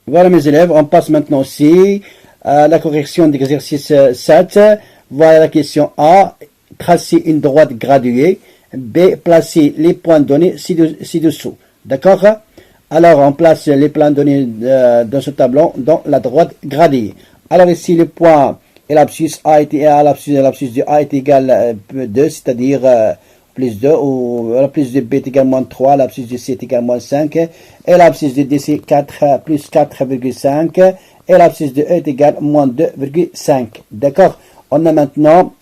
Voilà mes élèves, on passe maintenant aussi à la correction d'exercice 7. Voilà la question A. Tracer une droite graduée. B. Placer les points donnés ci-dessous. D'accord? Alors, on place les points donnés dans ce tableau dans la droite graduée. Alors ici, le point et l'abscisse A l'abscisse de A est égal 2, c'est-à-dire plus 2, ou l'abscisse de B est égal moins 3, l'abscisse de C est égal moins 5, et l'abscisse de D c'est 4 plus 4,5, et l'abscisse de E est égal moins 2,5. D'accord? On a maintenant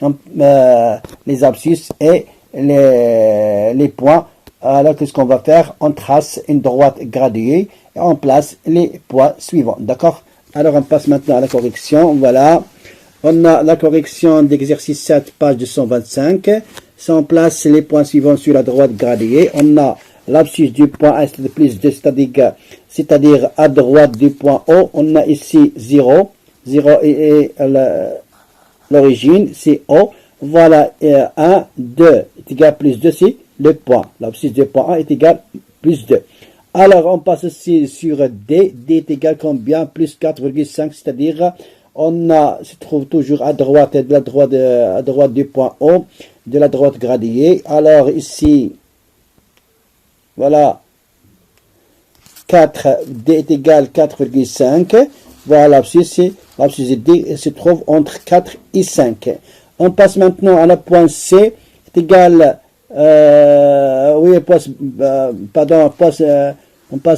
les abscisses et les points. Alors, qu'est-ce qu'on va faire? On trace une droite graduée et on place les points suivants. D'accord? Alors, on passe maintenant à la correction. Voilà. On a la correction d'exercice 7, page 225. Si on place les points suivants sur la droite graduée, on a l'abscisse du point A plus 2, c'est-à-dire à droite du point O. On a ici 0. 0 est l'origine, c'est O. Voilà, 1, 2 est égal à plus 2, c'est le point. L'abscisse du point A est égal à plus 2. Alors, on passe aussi sur D. D est égal à combien? Plus 4,5, c'est-à-dire, on se trouve toujours à droite, à droite du point O, de la droite graduée. Alors, ici, voilà, 4, D est égal à 4,5. Voilà, l'abscisse de D se trouve entre 4 et 5. On passe maintenant à la point C, est égal, on passe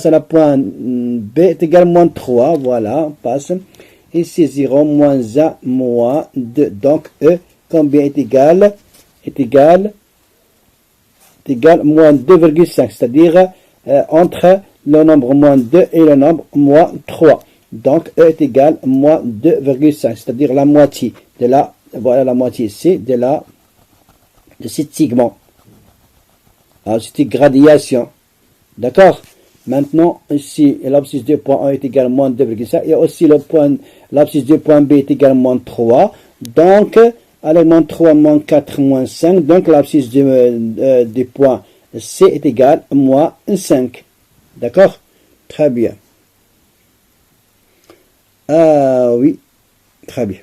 à la point B, est égal à moins 3, voilà, on passe. Ici 0, moins 1, moins 2, donc E, combien est égal? Est égal moins 2,5, c'est-à-dire entre le nombre moins 2 et le nombre moins 3. Donc E est égal à moins 2,5, c'est-à-dire la moitié de la, voilà la moitié ici, de ce segment. Alors, c'est gradation. D'accord? Maintenant, ici, l'abscisse du point A est égal à moins 2,5. Et aussi, l'abscisse du point B est égal à moins 3. Donc, allez, moins 3, moins 4, moins 5. Donc, l'abscisse du point C est égal à moins 5. D'accord? Très bien. Oui, très bien.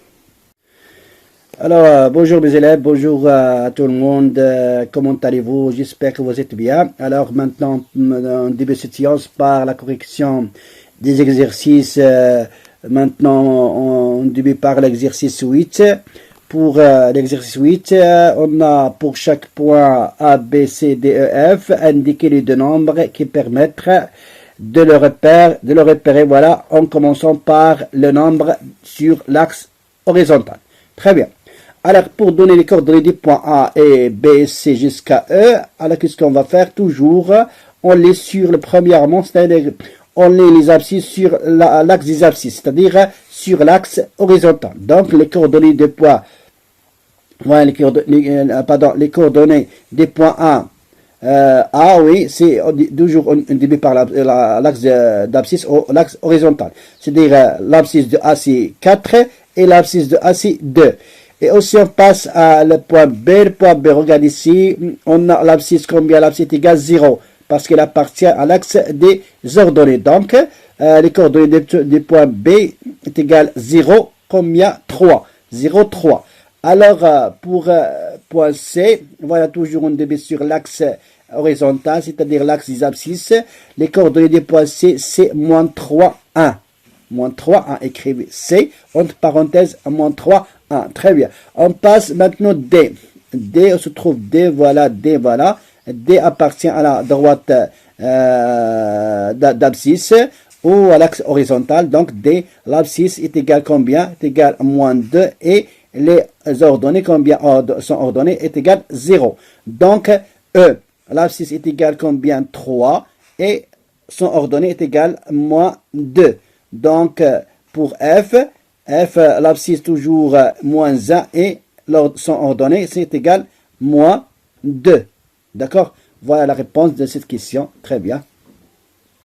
Alors, bonjour mes élèves, bonjour à tout le monde, comment allez-vous? J'espère que vous êtes bien. Alors maintenant, on débute cette séance par la correction des exercices. Maintenant, on débute par l'exercice 8. Pour l'exercice 8, on a pour chaque point A, B, C, D, E, F, indiqué les deux nombres qui permettent de le repérer, voilà, en commençant par le nombre sur l'axe horizontal. Très bien. Alors, pour donner les coordonnées des points A et B, C jusqu'à E, alors qu'est-ce qu'on va faire? Toujours, on les sur le premièrement, c'est-à-dire, on les abscisses sur l'axe des abscisses, c'est-à-dire sur l'axe horizontal. Donc, les coordonnées des points, voilà, les coordonnées des points A, oui, c'est toujours on débute par l'axe d'abscisse ou l'axe horizontal. C'est-à-dire, l'abscisse de A, c'est 4 et l'abscisse de A, c'est 2. Et aussi, on passe à le point B. Le point B, regarde ici, on a l'abscisse combien? L'abscisse est égale à 0, parce qu'elle appartient à l'axe des ordonnées. Donc, les coordonnées du point B est égal à 0, combien? 3. 0, 3. Alors, pour point C, voilà, toujours on débute sur l'axe horizontal, c'est-à-dire l'axe des abscisses. Les coordonnées du point C, c'est moins 3, 1. Moins 3, 1, écrivez C, entre parenthèses, moins 3, 1. Très bien. On passe maintenant D. D, on se trouve D, voilà, D, voilà. D appartient à la droite d'abscisse ou à l'axe horizontal. Donc, D, l'abscisse est égal combien? Est égal à moins 2 et les ordonnées, combien sont ordonnées, est égal à 0. Donc, E, l'abscisse est égal combien? 3 et son ordonnée est égal à moins 2. Donc, pour F, l'abscisse toujours moins 1 et son ordonnée, c'est égal moins 2. D'accord? Voilà la réponse de cette question. Très bien.